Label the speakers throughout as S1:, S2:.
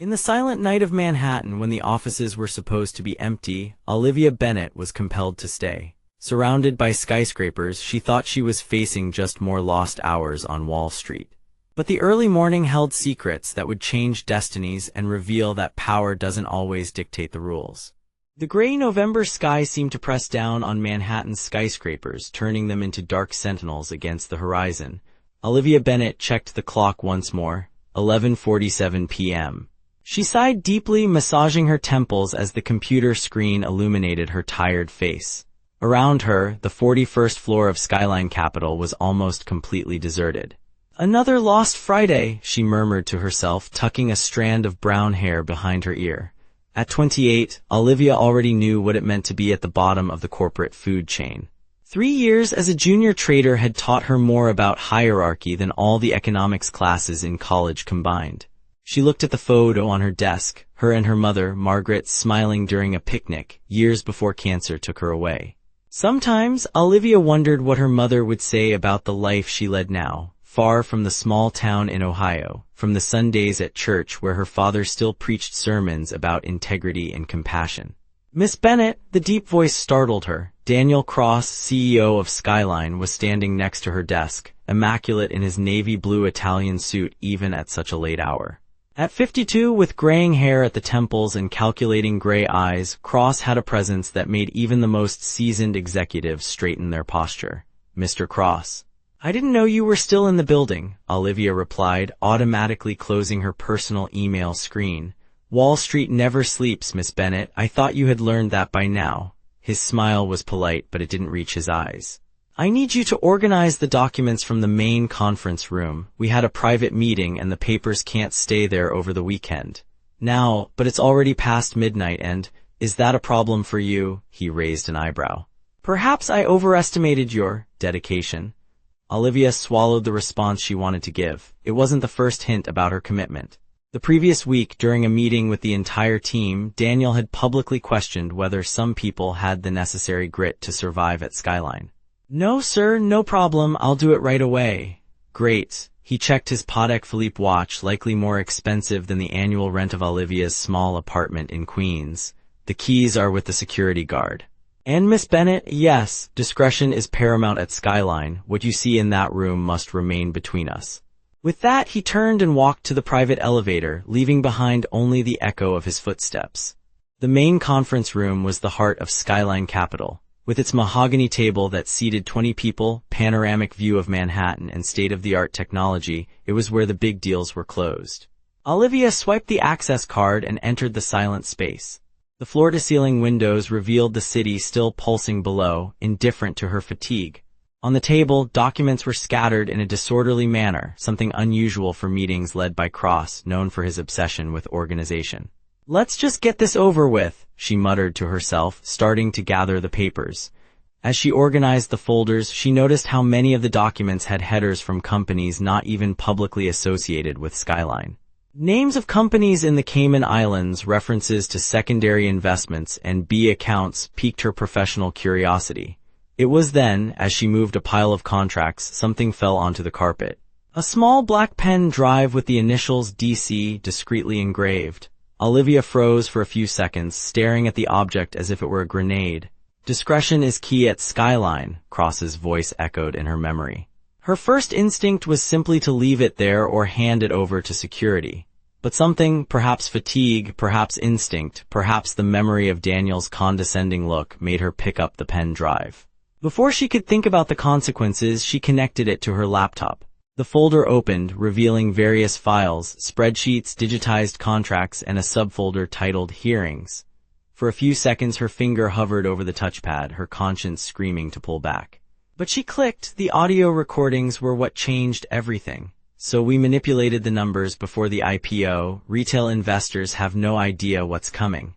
S1: In the silent night of Manhattan, when the offices were supposed to be empty, Olivia Bennet was compelled to stay. Surrounded by skyscrapers, she thought she was facing just more lost hours on Wall Street. But the early morning held secrets that would change destinies and reveal that power doesn't always dictate the rules. The gray November sky seemed to press down on Manhattan's skyscrapers, turning them into dark sentinels against the horizon. Olivia Bennet checked the clock once more, 11:47 p.m. She sighed deeply, massaging her temples as the computer screen illuminated her tired face. Around her, the 41st floor of Skyline Capitol was almost completely deserted. "Another lost Friday," she murmured to herself, tucking a strand of brown hair behind her ear. At 28, Olivia already knew what it meant to be at the bottom of the corporate food chain. 3 years as a junior trader had taught her more about hierarchy than all the economics classes in college combined. She looked at the photo on her desk, her and her mother, Margaret, smiling during a picnic, years before cancer took her away. Sometimes, Olivia wondered what her mother would say about the life she led now, far from the small town in Ohio, from the Sundays at church where her father still preached sermons about integrity and compassion. "Miss Bennet," the deep voice startled her. Daniel Cross, CEO of Skyline, was standing next to her desk, immaculate in his navy blue Italian suit even at such a late hour. At 52, with graying hair at the temples and calculating gray eyes, Cross had a presence that made even the most seasoned executives straighten their posture. "Mr. Cross." "I didn't know you were still in the building," Olivia replied, automatically closing her personal email screen. "Wall Street never sleeps, Miss Bennet. I thought you had learned that by now." His smile was polite, but it didn't reach his eyes. "I need you to organize the documents from the main conference room. We had a private meeting and the papers can't stay there over the weekend. Now, but it's already past midnight and, is that a problem for you?" He raised an eyebrow. "Perhaps I overestimated your dedication." Olivia swallowed the response she wanted to give. It wasn't the first hint about her commitment. The previous week, during a meeting with the entire team, Daniel had publicly questioned whether some people had the necessary grit to survive at Skyline. "No, sir, no problem. I'll do it right away." "Great." He checked his Patek Philippe watch, likely more expensive than the annual rent of Olivia's small apartment in Queens. "The keys are with the security guard." "And Miss Bennet, yes, discretion is paramount at Skyline. What you see in that room must remain between us." With that, he turned and walked to the private elevator, leaving behind only the echo of his footsteps. The main conference room was the heart of Skyline Capitol. With its mahogany table that seated 20 people, panoramic view of Manhattan, and state-of-the-art technology, it was where the big deals were closed. Olivia swiped the access card and entered the silent space. The floor-to-ceiling windows revealed the city still pulsing below, indifferent to her fatigue. On the table, documents were scattered in a disorderly manner, something unusual for meetings led by Cross, known for his obsession with organization. "Let's just get this over with," she muttered to herself, starting to gather the papers. As she organized the folders, she noticed how many of the documents had headers from companies not even publicly associated with Skyline. Names of companies in the Cayman Islands, references to secondary investments, and B accounts piqued her professional curiosity. It was then, as she moved a pile of contracts, something fell onto the carpet. A small black pen drive with the initials DC discreetly engraved. Olivia froze for a few seconds, staring at the object as if it were a grenade. "Discretion is key at Skyline," Cross's voice echoed in her memory. Her first instinct was simply to leave it there or hand it over to security. But something, perhaps fatigue, perhaps instinct, perhaps the memory of Daniel's condescending look, made her pick up the pen drive. Before she could think about the consequences, she connected it to her laptop. The folder opened, revealing various files, spreadsheets, digitized contracts, and a subfolder titled Hearings. For a few seconds her finger hovered over the touchpad, her conscience screaming to pull back. But she clicked. The audio recordings were what changed everything. "So we manipulated the numbers before the IPO. Retail investors have no idea what's coming."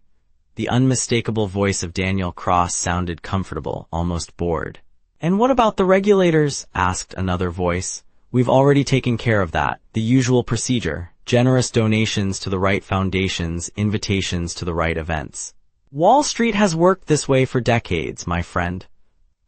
S1: The unmistakable voice of Daniel Cross sounded comfortable, almost bored. "And what about the regulators?" asked another voice. "We've already taken care of that. The usual procedure. Generous donations to the right foundations, invitations to the right events. Wall Street has worked this way for decades, my friend."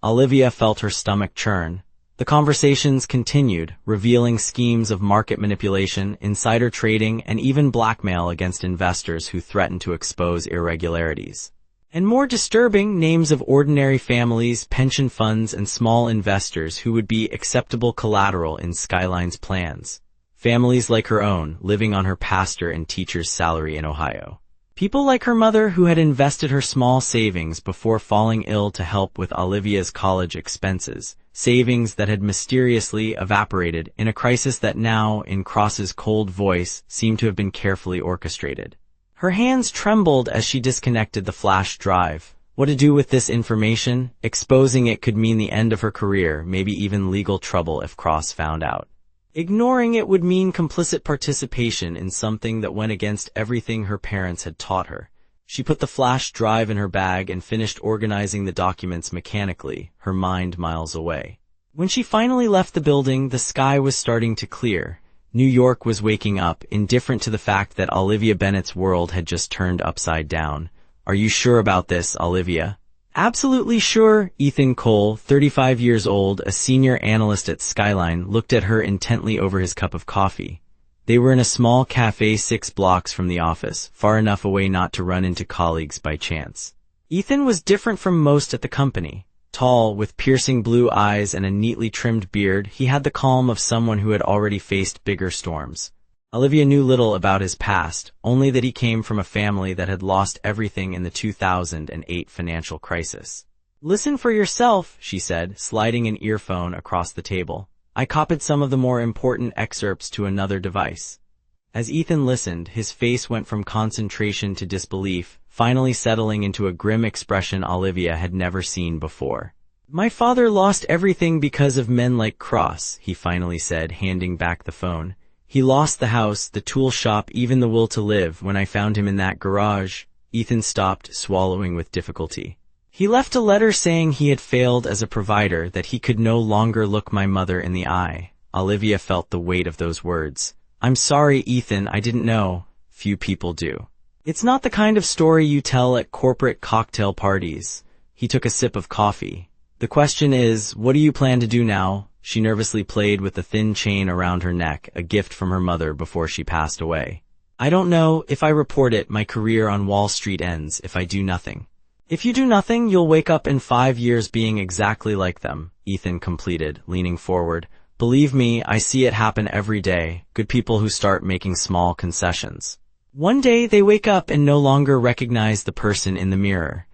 S1: Olivia felt her stomach churn. The conversations continued, revealing schemes of market manipulation, insider trading, and even blackmail against investors who threatened to expose irregularities. And more disturbing, names of ordinary families, pension funds, and small investors who would be acceptable collateral in Skyline's plans. Families like her own, living on her pastor and teacher's salary in Ohio. People like her mother who had invested her small savings before falling ill to help with Olivia's college expenses, savings that had mysteriously evaporated in a crisis that now, in Cross's cold voice, seemed to have been carefully orchestrated. Her hands trembled as she disconnected the flash drive. What to do with this information? Exposing it could mean the end of her career, maybe even legal trouble if Cross found out. Ignoring it would mean complicit participation in something that went against everything her parents had taught her. She put the flash drive in her bag and finished organizing the documents mechanically, her mind miles away. When she finally left the building, the sky was starting to clear. New York was waking up, indifferent to the fact that Olivia Bennett's world had just turned upside down. "Are you sure about this, Olivia?" "Absolutely sure." Ethan Cole, 35 years old, a senior analyst at Skyline, looked at her intently over his cup of coffee. They were in a small cafe 6 blocks from the office, far enough away not to run into colleagues by chance. Ethan was different from most at the company. Tall, with piercing blue eyes and a neatly trimmed beard, he had the calm of someone who had already faced bigger storms. Olivia knew little about his past, only that he came from a family that had lost everything in the 2008 financial crisis. "Listen for yourself," she said, sliding an earphone across the table. "I copied some of the more important excerpts to another device." As Ethan listened, his face went from concentration to disbelief, finally settling into a grim expression Olivia had never seen before. "My father lost everything because of men like Cross," he finally said, handing back the phone. "He lost the house, the tool shop, even the will to live when I found him in that garage." Ethan stopped, swallowing with difficulty. "He left a letter saying he had failed as a provider, that he could no longer look my mother in the eye." Olivia felt the weight of those words. "I'm sorry, Ethan, I didn't know." Few people do. "It's not the kind of story you tell at corporate cocktail parties." He took a sip of coffee. "The question is, what do you plan to do now?" She nervously played with the thin chain around her neck, a gift from her mother before she passed away. "I don't know. If I report it, my career on Wall Street ends. If I do nothing." "If you do nothing, you'll wake up in 5 years being exactly like them," Ethan completed, leaning forward. "Believe me, I see it happen every day. Good people who start making small concessions. One day they wake up and no longer recognize the person in the mirror."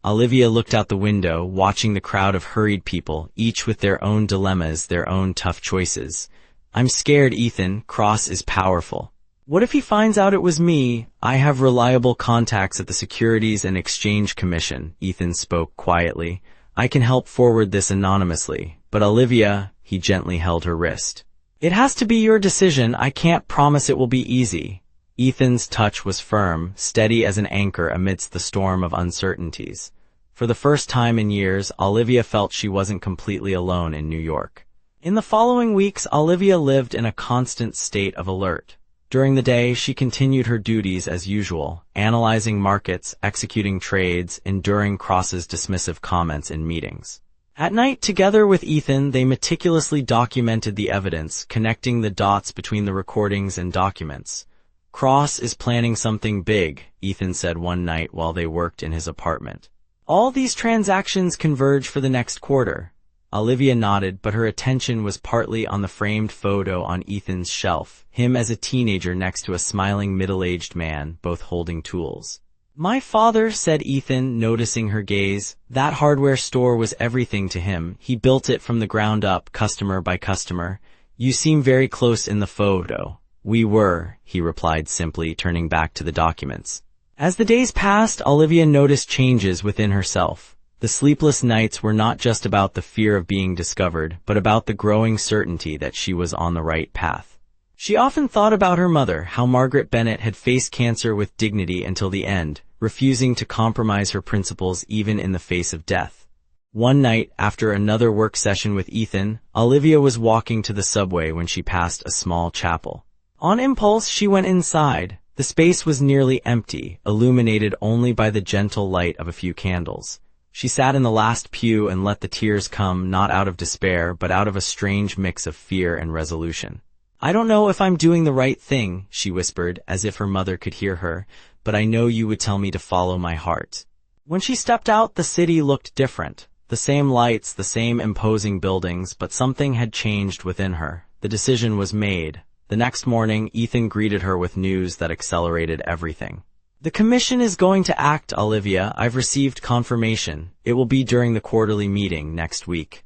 S1: Olivia looked out the window, watching the crowd of hurried people, each with their own dilemmas, their own tough choices. "I'm scared, Ethan. Cross is powerful. What if he finds out it was me? I have reliable contacts at the Securities and Exchange Commission." Ethan spoke quietly. "I can help forward this anonymously. But Olivia," he gently held her wrist. "It has to be your decision. I can't promise it will be easy." Ethan's touch was firm, steady as an anchor amidst the storm of uncertainties. For the first time in years, Olivia felt she wasn't completely alone in New York. In the following weeks, Olivia lived in a constant state of alert. During the day, she continued her duties as usual, analyzing markets, executing trades, enduring Cross's dismissive comments in meetings. At night, together with Ethan, they meticulously documented the evidence, connecting the dots between the recordings and documents. "Cross is planning something big," Ethan said one night while they worked in his apartment. "All these transactions converge for the next quarter." Olivia nodded, but her attention was partly on the framed photo on Ethan's shelf, him as a teenager next to a smiling middle-aged man, both holding tools. "My father," said Ethan, noticing her gaze. "That hardware store was everything to him. He built it from the ground up, customer by customer. You seem very close in the photo." "We were," he replied simply, turning back to the documents. As the days passed, Olivia noticed changes within herself. The sleepless nights were not just about the fear of being discovered, but about the growing certainty that she was on the right path. She often thought about her mother, how Margaret Bennett had faced cancer with dignity until the end, refusing to compromise her principles even in the face of death. One night, after another work session with Ethan, Olivia was walking to the subway when she passed a small chapel. On impulse, she went inside. The space was nearly empty, illuminated only by the gentle light of a few candles. She sat in the last pew and let the tears come not out of despair but out of a strange mix of fear and resolution. "I don't know if I'm doing the right thing," she whispered, as if her mother could hear her, "but I know you would tell me to follow my heart." When she stepped out, the city looked different. The same lights, the same imposing buildings, but something had changed within her. The decision was made. The next morning, Ethan greeted her with news that accelerated everything. "The commission is going to act, Olivia. I've received confirmation. It will be during the quarterly meeting next week."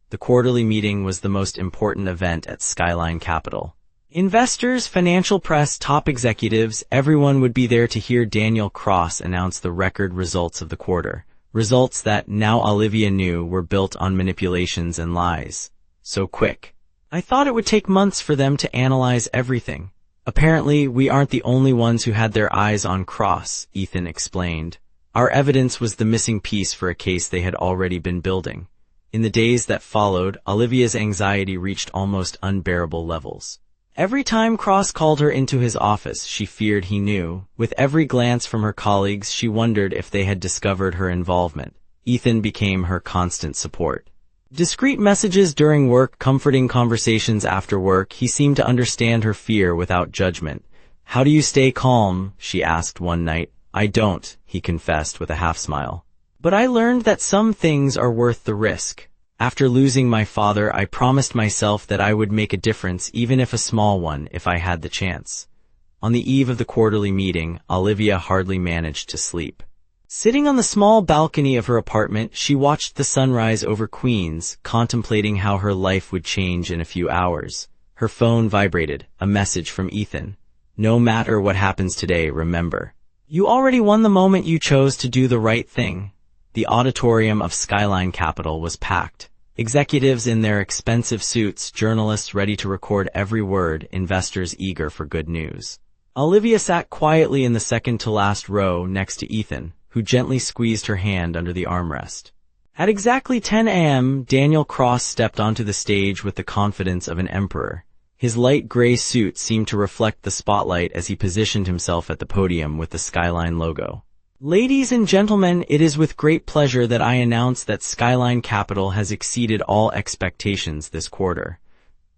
S1: The quarterly meeting was the most important event at Skyline Capital. Investors, financial press, top executives, everyone would be there to hear Daniel Cross announce the record results of the quarter. Results that, now Olivia knew, were built on manipulations and lies. So quick. "I thought it would take months for them to analyze everything." "Apparently, we aren't the only ones who had their eyes on Cross," Ethan explained. "Our evidence was the missing piece for a case they had already been building." In the days that followed, Olivia's anxiety reached almost unbearable levels. Every time Cross called her into his office, she feared he knew. With every glance from her colleagues, she wondered if they had discovered her involvement. Ethan became her constant support. Discreet messages during work, comforting conversations after work, he seemed to understand her fear without judgment. "How do you stay calm?" she asked one night. "I don't," he confessed with a half-smile. "But I learned that some things are worth the risk. After losing my father, I promised myself that I would make a difference, even if a small one, if I had the chance." On the eve of the quarterly meeting, Olivia hardly managed to sleep. Sitting on the small balcony of her apartment, she watched the sunrise over Queens, contemplating how her life would change in a few hours. Her phone vibrated, a message from Ethan. "No matter what happens today, remember. You already won the moment you chose to do the right thing." The auditorium of Skyline Capital was packed. Executives in their expensive suits, journalists ready to record every word, investors eager for good news. Olivia sat quietly in the second-to-last row next to Ethan, who gently squeezed her hand under the armrest. At exactly 10 a.m., Daniel Cross stepped onto the stage with the confidence of an emperor. His light gray suit seemed to reflect the spotlight as he positioned himself at the podium with the Skyline logo. "Ladies and gentlemen, it is with great pleasure that I announce that Skyline Capital has exceeded all expectations this quarter."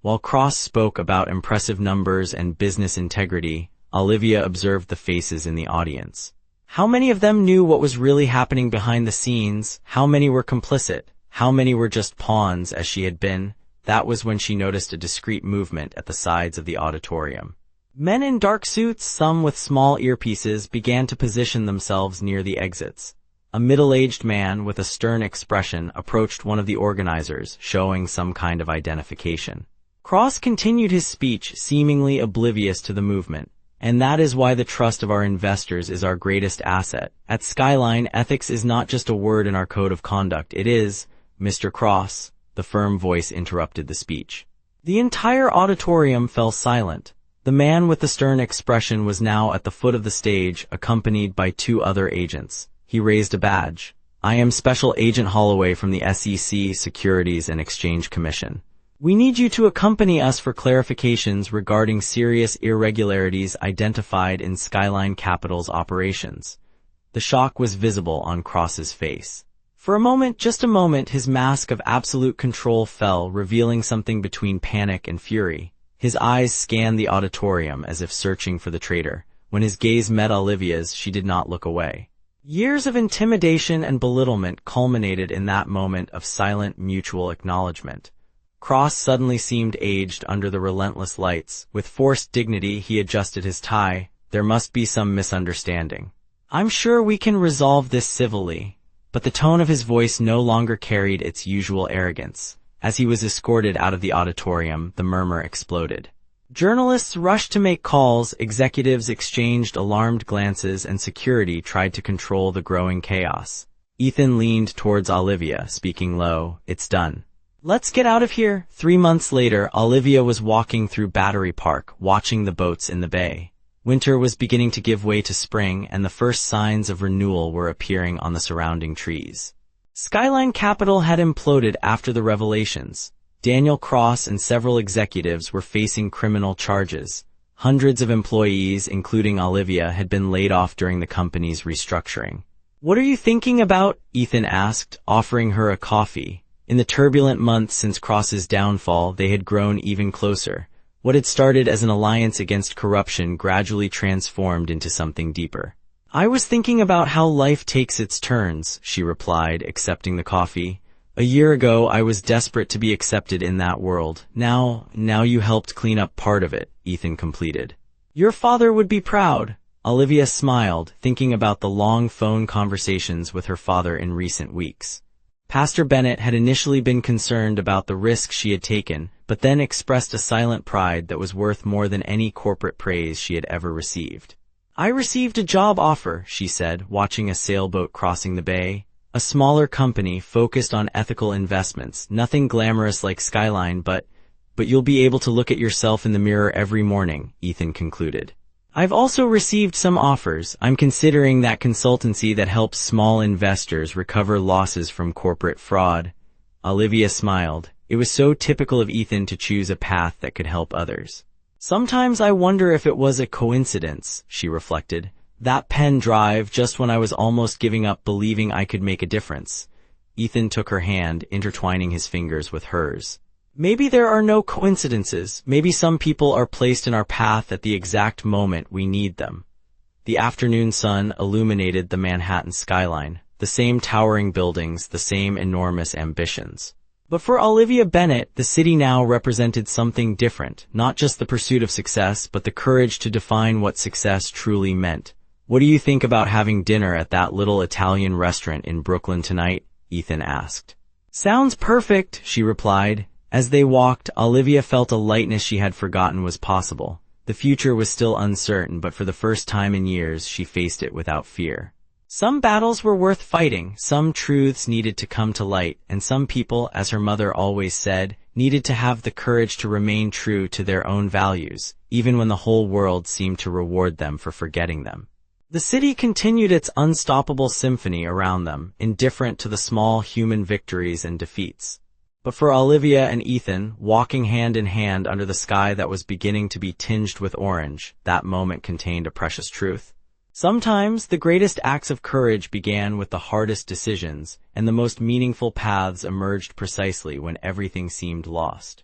S1: While Cross spoke about impressive numbers and business integrity, Olivia observed the faces in the audience. How many of them knew what was really happening behind the scenes? How many were complicit? How many were just pawns, as she had been? That was when she noticed a discreet movement at the sides of the auditorium. Men in dark suits, some with small earpieces, began to position themselves near the exits. A middle-aged man with a stern expression approached one of the organizers, showing some kind of identification. Cross continued his speech, seemingly oblivious to the movement. "And that is why the trust of our investors is our greatest asset. At Skyline, ethics is not just a word in our code of conduct. It is—" "Mr. Cross," the firm voice interrupted the speech. The entire auditorium fell silent. The man with the stern expression was now at the foot of the stage, accompanied by two other agents. He raised a badge. "I am Special Agent Holloway from the SEC Securities and Exchange Commission. We need you to accompany us for clarifications regarding serious irregularities identified in Skyline Capital's operations." The shock was visible on Cross's face. For a moment, just a moment, his mask of absolute control fell, revealing something between panic and fury. His eyes scanned the auditorium as if searching for the traitor. When his gaze met Olivia's, she did not look away. Years of intimidation and belittlement culminated in that moment of silent mutual acknowledgement. Cross suddenly seemed aged under the relentless lights. With forced dignity, he adjusted his tie. "There must be some misunderstanding. I'm sure we can resolve this civilly." But the tone of his voice no longer carried its usual arrogance. As he was escorted out of the auditorium, the murmur exploded. Journalists rushed to make calls, executives exchanged alarmed glances, and security tried to control the growing chaos. Ethan leaned towards Olivia, speaking low. "It's done. Let's get out of here." 3 months later, Olivia was walking through Battery Park, watching the boats in the bay. Winter was beginning to give way to spring, and the first signs of renewal were appearing on the surrounding trees. Skyline Capital had imploded after the revelations. Daniel Cross and several executives were facing criminal charges. Hundreds of employees, including Olivia, had been laid off during the company's restructuring. "What are you thinking about?" Ethan asked, offering her a coffee. In the turbulent months since Cross's downfall, they had grown even closer. What had started as an alliance against corruption gradually transformed into something deeper. "I was thinking about how life takes its turns," she replied, accepting the coffee. "A year ago, I was desperate to be accepted in that world. Now you helped clean up part of it," Ethan completed. "Your father would be proud." Olivia smiled, thinking about the long phone conversations with her father in recent weeks. Pastor Bennett had initially been concerned about the risk she had taken, but then expressed a silent pride that was worth more than any corporate praise she had ever received. "I received a job offer," she said, watching a sailboat crossing the bay. "A smaller company focused on ethical investments, nothing glamorous like Skyline, but you'll be able to look at yourself in the mirror every morning," Ethan concluded. "I've also received some offers. I'm considering that consultancy that helps small investors recover losses from corporate fraud." Olivia smiled. It was so typical of Ethan to choose a path that could help others. "Sometimes I wonder if it was a coincidence," she reflected. "That pen drive just when I was almost giving up believing I could make a difference." Ethan took her hand, intertwining his fingers with hers. "Maybe there are no coincidences. Maybe some people are placed in our path at the exact moment we need them." The afternoon sun illuminated the Manhattan skyline, the same towering buildings, the same enormous ambitions. But for Olivia Bennett, the city now represented something different, not just the pursuit of success, but the courage to define what success truly meant. "What do you think about having dinner at that little Italian restaurant in Brooklyn tonight?" Ethan asked. "Sounds perfect," she replied. As they walked, Olivia felt a lightness she had forgotten was possible. The future was still uncertain, but for the first time in years, she faced it without fear. Some battles were worth fighting, some truths needed to come to light, and some people, as her mother always said, needed to have the courage to remain true to their own values, even when the whole world seemed to reward them for forgetting them. The city continued its unstoppable symphony around them, indifferent to the small human victories and defeats. But for Olivia and Ethan, walking hand in hand under the sky that was beginning to be tinged with orange, that moment contained a precious truth. Sometimes the greatest acts of courage began with the hardest decisions, and the most meaningful paths emerged precisely when everything seemed lost.